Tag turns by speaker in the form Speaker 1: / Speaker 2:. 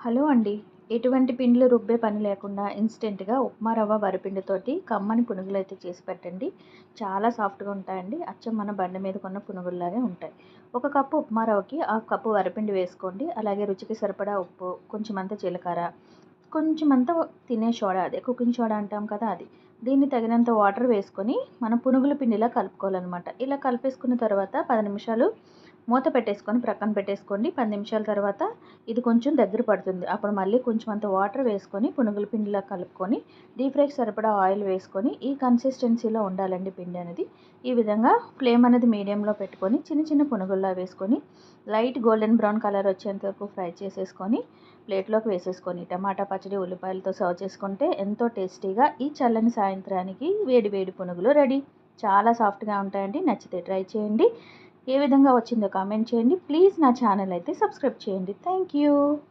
Speaker 1: Hello అండి. ఎటువంటి పిండిలు రుబ్బే పని లేకుండా ఇన్‌స్టెంట్‌గా ఉప్మా రవ్వ వరిపిండితోటి కమ్మని పునుగులైతే చేసి పెట్టండి. చాలా సాఫ్ట్‌గా ఉంటాయండి. అచ్చం మన బండి మీద కొన్న పునుగుల్లాగే ఉంటాయి. ఒక కప్పు ఉప్మా రవ్వకి హాఫ్ కప్పు వరిపిండి వేసుకోండి. అలాగే రుచికి సరిపడా ఉప్పు, కొంచెమంత జీలకర్ర, కొంచెమంత తినే సోడా, అదే కుకింగ్ సోడా అంటాం కదా అది. దీన్ని తగినంత వాటర్ వేసుకొని మనం పునుగుల పిండిలా కలుపుకోవాలనమాట. ఇలా కలిపేసుకున్న తర్వాత 10 నిమిషాలు మూత పెట్టేసుకొని ప్రక్కన పెట్టేసుకోండి. 10 నిమిషాల తర్వాత ఇది కొంచెం దగ్గర పడుతుంది. అప్పుడు మళ్ళీ కొంచెం అంత వాటర్ వేసుకొని పునుగుల పిండిలా కలుపుకొని డీప్ ఫ్రైకి సరిపడా ఆయిల్ వేసుకొని ఈ కన్సిస్టెన్సీలో ఉండాలండి పిండి అనేది. ఈ విధంగా ఫ్లేమ్ అనేది మీడియంలో పెట్టుకొని చిన్న చిన్న పునుగుల్లా వేసుకొని లైట్ గోల్డెన్ బ్రౌన్ కలర్ వచ్చేంత వరకు ఫ్రై చేసేసుకొని ప్లేట్లోకి వేసేసుకొని టమాటా పచ్చడి, ఉల్లిపాయలతో సర్వ్ చేసుకుంటే ఎంతో టేస్టీగా ఈ చల్లని సాయంత్రానికి వేడి వేడి పునుగులు రెడీ. చాలా సాఫ్ట్‌గా ఉంటాయండి. నచ్చితే ట్రై చేయండి. ఏ విధంగా వచ్చిందో కామెంట్ చేయండి. ప్లీజ్ నా ఛానల్ అయితే సబ్స్క్రైబ్ చేయండి. Thank you.